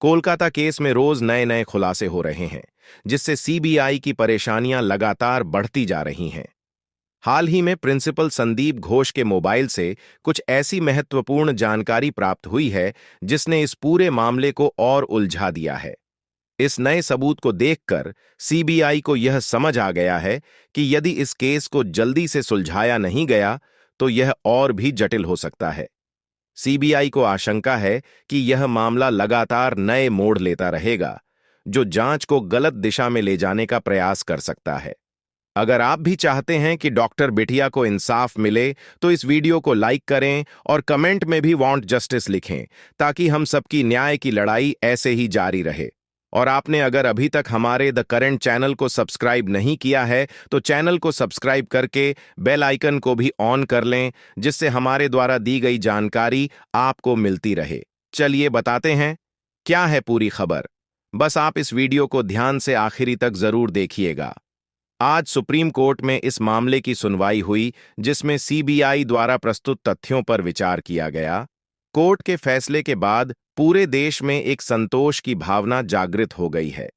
Kolkata case में रोज नए नए खुलासे हो रहे हैं, जिससे सीबीआई की परेशानियां लगातार बढ़ती जा रही हैं। हाल ही में प्रिंसिपल संदीप घोष के मोबाइल से कुछ ऐसी महत्वपूर्ण जानकारी प्राप्त हुई है जिसने इस पूरे मामले को और उलझा दिया है। इस नए सबूत को देखकर सीबीआई को यह समझ आ गया है कि यदि इस केस को जल्दी से सुलझाया नहीं गया तो यह और भी जटिल हो सकता है। सीबीआई को आशंका है कि यह मामला लगातार नए मोड़ लेता रहेगा, जो जांच को गलत दिशा में ले जाने का प्रयास कर सकता है। अगर आप भी चाहते हैं कि डॉक्टर बिटिया को इंसाफ मिले, तो इस वीडियो को लाइक करें और कमेंट में भी वांट जस्टिस लिखें, ताकि हम सबकी न्याय की लड़ाई ऐसे ही जारी रहे। और आपने अगर अभी तक हमारे द करंट चैनल को सब्सक्राइब नहीं किया है, तो चैनल को सब्सक्राइब करके बेल आइकन को भी ऑन कर लें, जिससे हमारे द्वारा दी गई जानकारी आपको मिलती रहे। चलिए बताते हैं क्या है पूरी खबर। बस आप इस वीडियो को ध्यान से आखिरी तक जरूर देखिएगा। आज सुप्रीम कोर्ट में इस मामले की सुनवाई हुई, जिसमें सीबीआई द्वारा प्रस्तुत तथ्यों पर विचार किया गया। कोर्ट के फैसले के बाद पूरे देश में एक संतोष की भावना जागृत हो गई है।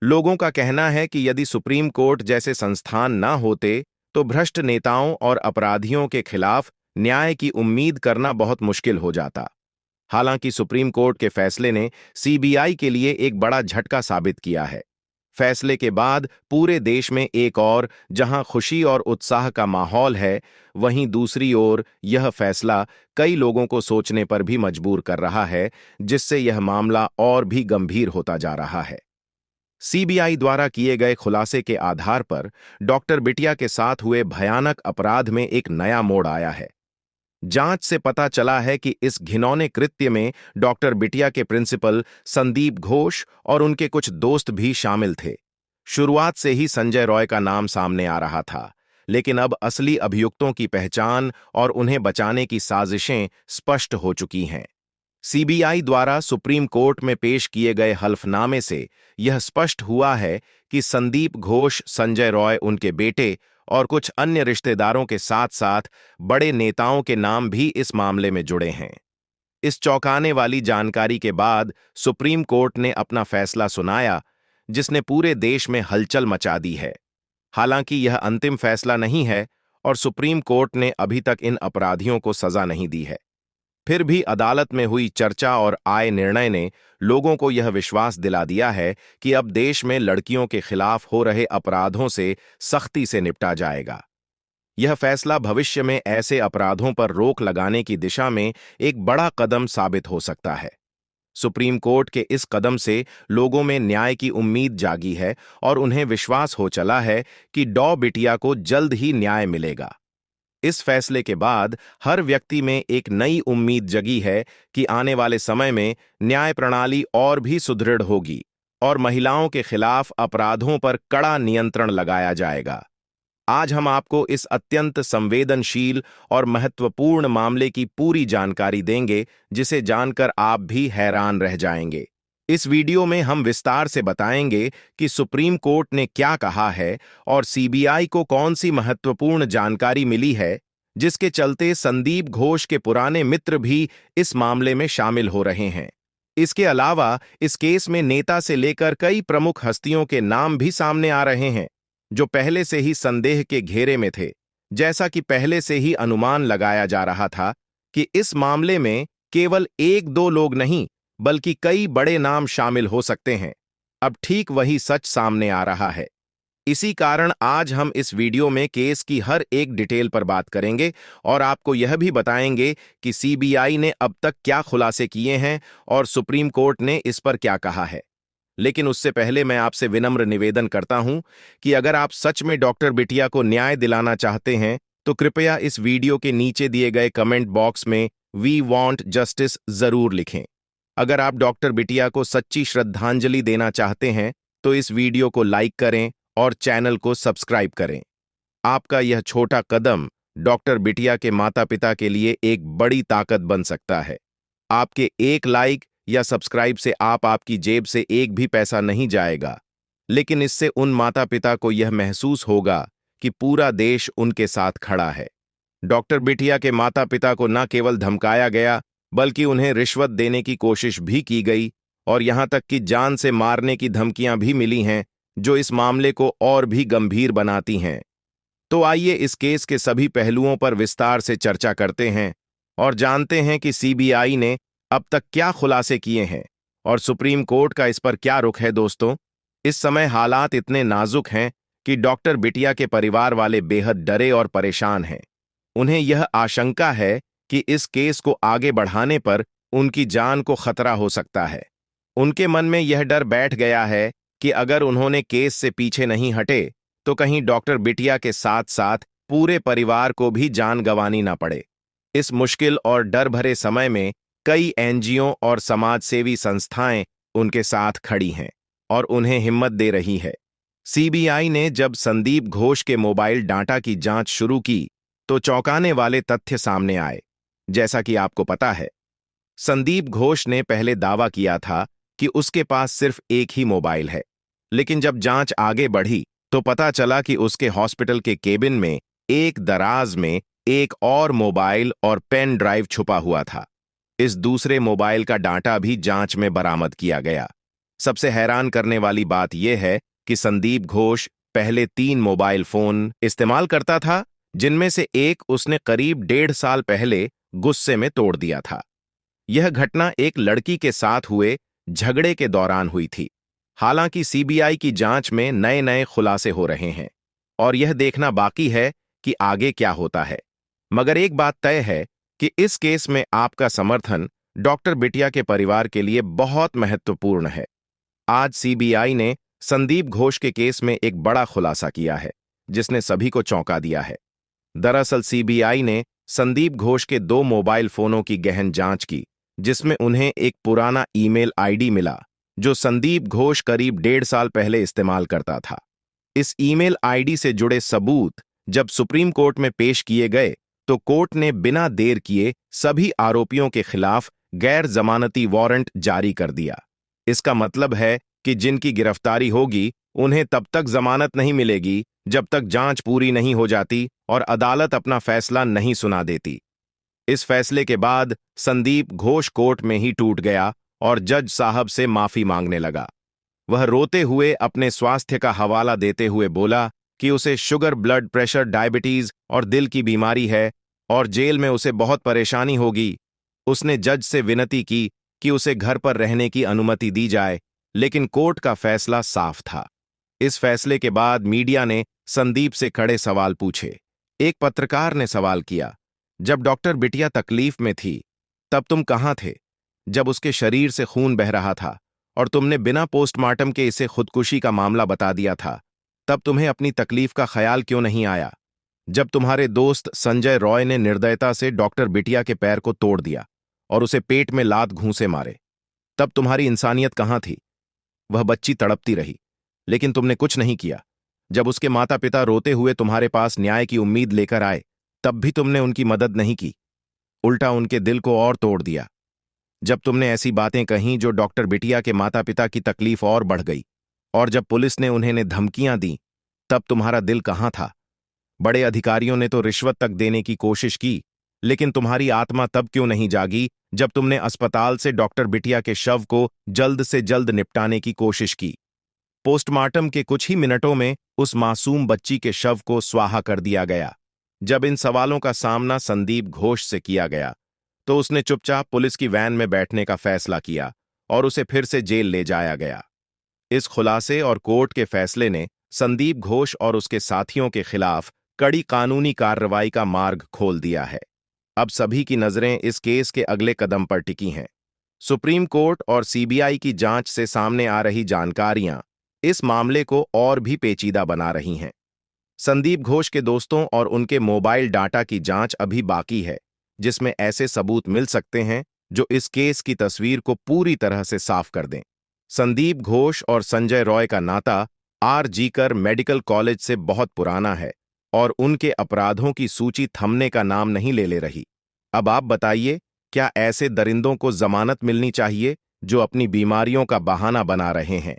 लोगों का कहना है कि यदि सुप्रीम कोर्ट जैसे संस्थान न होते, तो भ्रष्ट नेताओं और अपराधियों के खिलाफ न्याय की उम्मीद करना बहुत मुश्किल हो जाता। हालांकि सुप्रीम कोर्ट के फैसले ने सीबीआई के लिए एक बड़ा झटका साबित किया है। फैसले के बाद पूरे देश में एक और जहां खुशी और उत्साह का माहौल है, वहीं दूसरी ओर यह फैसला कई लोगों को सोचने पर भी मजबूर कर रहा है, जिससे यह मामला और भी गंभीर होता जा रहा है। सीबीआई द्वारा किए गए खुलासे के आधार पर डॉक्टर बिटिया के साथ हुए भयानक अपराध में एक नया मोड़ आया है। जांच से पता चला है कि इस घिनौने कृत्य में डॉक्टर बिटिया के प्रिंसिपल संदीप घोष और उनके कुछ दोस्त भी शामिल थे। शुरुआत से ही संजय रॉय का नाम सामने आ रहा था, लेकिन अब असली अभियुक्तों की पहचान और उन्हें बचाने की साजिशें स्पष्ट हो चुकी हैं। सीबीआई द्वारा सुप्रीम कोर्ट में पेश किए गए हल्फनामे से यह स्पष्ट हुआ है कि संदीप घोष, संजय रॉय, उनके बेटे और कुछ अन्य रिश्तेदारों के साथ साथ बड़े नेताओं के नाम भी इस मामले में जुड़े हैं। इस चौंकाने वाली जानकारी के बाद सुप्रीम कोर्ट ने अपना फैसला सुनाया, जिसने पूरे देश में हलचल मचा दी है। हालांकि यह अंतिम फैसला नहीं है और सुप्रीम कोर्ट ने अभी तक इन अपराधियों को सजा नहीं दी है। फिर भी अदालत में हुई चर्चा और आए निर्णय ने लोगों को यह विश्वास दिला दिया है कि अब देश में लड़कियों के खिलाफ हो रहे अपराधों से सख्ती से निपटा जाएगा। यह फैसला भविष्य में ऐसे अपराधों पर रोक लगाने की दिशा में एक बड़ा कदम साबित हो सकता है। सुप्रीम कोर्ट के इस कदम से लोगों में न्याय की उम्मीद जागी है और उन्हें विश्वास हो चला है कि डॉ बिटिया को जल्द ही न्याय मिलेगा। इस फैसले के बाद हर व्यक्ति में एक नई उम्मीद जगी है कि आने वाले समय में न्याय प्रणाली और भी सुदृढ़ होगी और महिलाओं के खिलाफ अपराधों पर कड़ा नियंत्रण लगाया जाएगा। आज हम आपको इस अत्यंत संवेदनशील और महत्वपूर्ण मामले की पूरी जानकारी देंगे, जिसे जानकर आप भी हैरान रह जाएंगे। इस वीडियो में हम विस्तार से बताएंगे कि सुप्रीम कोर्ट ने क्या कहा है और सीबीआई को कौन सी महत्वपूर्ण जानकारी मिली है, जिसके चलते संदीप घोष के पुराने मित्र भी इस मामले में शामिल हो रहे हैं। इसके अलावा इस केस में नेता से लेकर कई प्रमुख हस्तियों के नाम भी सामने आ रहे हैं, जो पहले से ही संदेह के घेरे में थे। जैसा कि पहले से ही अनुमान लगाया जा रहा था कि इस मामले में केवल एक दो लोग नहीं, बल्कि कई बड़े नाम शामिल हो सकते हैं। अब ठीक वही सच सामने आ रहा है। इसी कारण आज हम इस वीडियो में केस की हर एक डिटेल पर बात करेंगे और आपको यह भी बताएंगे कि सीबीआई ने अब तक क्या खुलासे किए हैं और सुप्रीम कोर्ट ने इस पर क्या कहा है। लेकिन उससे पहले मैं आपसे विनम्र निवेदन करता हूं कि अगर आप सच में डॉक्टर बिटिया को न्याय दिलाना चाहते हैं, तो कृपया इस वीडियो के नीचे दिए गए कमेंट बॉक्स में वी वांट जस्टिस जरूर लिखें। अगर आप डॉक्टर बिटिया को सच्ची श्रद्धांजलि देना चाहते हैं, तो इस वीडियो को लाइक करें और चैनल को सब्सक्राइब करें। आपका यह छोटा कदम डॉक्टर बिटिया के माता-पिता के लिए एक बड़ी ताकत बन सकता है। आपके एक लाइक या सब्सक्राइब से आपकी जेब से एक भी पैसा नहीं जाएगा, लेकिन इससे उन माता-पिता को यह महसूस होगा कि पूरा देश उनके साथ खड़ा है। डॉक्टर बिटिया के माता-पिता को न केवल धमकाया गया, बल्कि उन्हें रिश्वत देने की कोशिश भी की गई और यहां तक कि जान से मारने की धमकियां भी मिली हैं, जो इस मामले को और भी गंभीर बनाती हैं। तो आइए इस केस के सभी पहलुओं पर विस्तार से चर्चा करते हैं और जानते हैं कि सीबीआई ने अब तक क्या खुलासे किए हैं और सुप्रीम कोर्ट का इस पर क्या रुख है। दोस्तों, इस समय हालात इतने नाजुक हैं कि डॉक्टर बिटिया के परिवार वाले बेहद डरे और परेशान हैं। उन्हें यह आशंका है कि इस केस को आगे बढ़ाने पर उनकी जान को खतरा हो सकता है। उनके मन में यह डर बैठ गया है कि अगर उन्होंने केस से पीछे नहीं हटे तो कहीं डॉक्टर बिटिया के साथ साथ पूरे परिवार को भी जान गंवानी ना पड़े। इस मुश्किल और डर भरे समय में कई एनजीओ और समाजसेवी संस्थाएं उनके साथ खड़ी हैं और उन्हें हिम्मत दे रही है। सीबीआई ने जब संदीप घोष के मोबाइल डाटा की जांच शुरू की तो चौंकाने वाले तथ्य सामने आए। जैसा कि आपको पता है, संदीप घोष ने पहले दावा किया था कि उसके पास सिर्फ एक ही मोबाइल है, लेकिन जब जांच आगे बढ़ी तो पता चला कि उसके हॉस्पिटल के केबिन में एक दराज में एक और मोबाइल और पेन ड्राइव छुपा हुआ था। इस दूसरे मोबाइल का डाटा भी जांच में बरामद किया गया। सबसे हैरान करने वाली बात यह है कि संदीप घोष पहले 3 मोबाइल फोन इस्तेमाल करता था, जिनमें से एक उसने करीब 1.5 साल पहले गुस्से में तोड़ दिया था। यह घटना एक लड़की के साथ हुए झगड़े के दौरान हुई थी। हालांकि सीबीआई की जांच में नए नए खुलासे हो रहे हैं और यह देखना बाकी है कि आगे क्या होता है। मगर एक बात तय है कि इस केस में आपका समर्थन डॉक्टर बिटिया के परिवार के लिए बहुत महत्वपूर्ण है। आज सीबीआई ने संदीप घोष के केस में एक बड़ा खुलासा किया है, जिसने सभी को चौंका दिया है। दरअसल सीबीआई ने संदीप घोष के 2 मोबाइल फोनों की गहन जांच की, जिसमें उन्हें एक पुराना ईमेल आईडी मिला जो संदीप घोष करीब 1.5 साल पहले इस्तेमाल करता था। इस ईमेल आईडी से जुड़े सबूत जब सुप्रीम कोर्ट में पेश किए गए तो कोर्ट ने बिना देर किए सभी आरोपियों के खिलाफ गैर जमानती वारंट जारी कर दिया। इसका मतलब है कि जिनकी गिरफ्तारी होगी उन्हें तब तक जमानत नहीं मिलेगी जब तक जांच पूरी नहीं हो जाती और अदालत अपना फैसला नहीं सुना देती। इस फैसले के बाद संदीप घोष कोर्ट में ही टूट गया और जज साहब से माफी मांगने लगा। वह रोते हुए अपने स्वास्थ्य का हवाला देते हुए बोला कि उसे शुगर, ब्लड प्रेशर, डायबिटीज और दिल की बीमारी है और जेल में उसे बहुत परेशानी होगी। उसने जज से विनती की कि उसे घर पर रहने की अनुमति दी जाए, लेकिन कोर्ट का फैसला साफ था। इस फैसले के बाद मीडिया ने संदीप से कड़े सवाल पूछे। एक पत्रकार ने सवाल किया, जब डॉक्टर बिटिया तकलीफ में थी तब तुम कहां थे? जब उसके शरीर से खून बह रहा था और तुमने बिना पोस्टमार्टम के इसे खुदकुशी का मामला बता दिया था, तब तुम्हें अपनी तकलीफ का ख्याल क्यों नहीं आया? जब तुम्हारे दोस्त संजय रॉय ने निर्दयता से डॉक्टर बिटिया के पैर को तोड़ दिया और उसे पेट में लात घूंसे मारे, तब तुम्हारी इंसानियत कहां थी? वह बच्ची तड़पती रही, लेकिन तुमने कुछ नहीं किया। जब उसके माता पिता रोते हुए तुम्हारे पास न्याय की उम्मीद लेकर आए, तब भी तुमने उनकी मदद नहीं की, उल्टा उनके दिल को और तोड़ दिया। जब तुमने ऐसी बातें कहीं जो डॉक्टर बिटिया के माता पिता की तकलीफ और बढ़ गई, और जब पुलिस ने उन्हें धमकियां दी, तब तुम्हारा दिल कहां था? बड़े अधिकारियों ने तो रिश्वत तक देने की कोशिश की, लेकिन तुम्हारी आत्मा तब क्यों नहीं जागी जब तुमने अस्पताल से डॉक्टर बिटिया के शव को जल्द से जल्द निपटाने की कोशिश की? पोस्टमार्टम के कुछ ही मिनटों में उस मासूम बच्ची के शव को स्वाहा कर दिया गया। जब इन सवालों का सामना संदीप घोष से किया गया तो उसने चुपचाप पुलिस की वैन में बैठने का फैसला किया और उसे फिर से जेल ले जाया गया। इस खुलासे और कोर्ट के फैसले ने संदीप घोष और उसके साथियों के खिलाफ कड़ी कानूनी कार्रवाई का मार्ग खोल दिया है। अब सभी की नजरें इस केस के अगले कदम पर टिकी हैं। सुप्रीम कोर्ट और सीबीआई की जांच से सामने आ रही जानकारियां इस मामले को और भी पेचीदा बना रही हैं। संदीप घोष के दोस्तों और उनके मोबाइल डाटा की जांच अभी बाकी है, जिसमें ऐसे सबूत मिल सकते हैं जो इस केस की तस्वीर को पूरी तरह से साफ कर दें। संदीप घोष और संजय रॉय का नाता आर.जी.कर मेडिकल कॉलेज से बहुत पुराना है और उनके अपराधों की सूची थमने का नाम नहीं ले रही। अब आप बताइए, क्या ऐसे दरिंदों को जमानत मिलनी चाहिए जो अपनी बीमारियों का बहाना बना रहे हैं?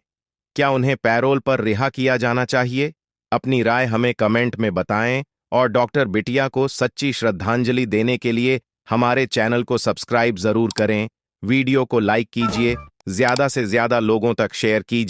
क्या उन्हें पैरोल पर रिहा किया जाना चाहिए? अपनी राय हमें कमेंट में बताएं और डॉक्टर बिटिया को सच्ची श्रद्धांजलि देने के लिए हमारे चैनल को सब्सक्राइब जरूर करें। वीडियो को लाइक कीजिए ज्यादा से ज्यादा लोगों तक शेयर कीजिए।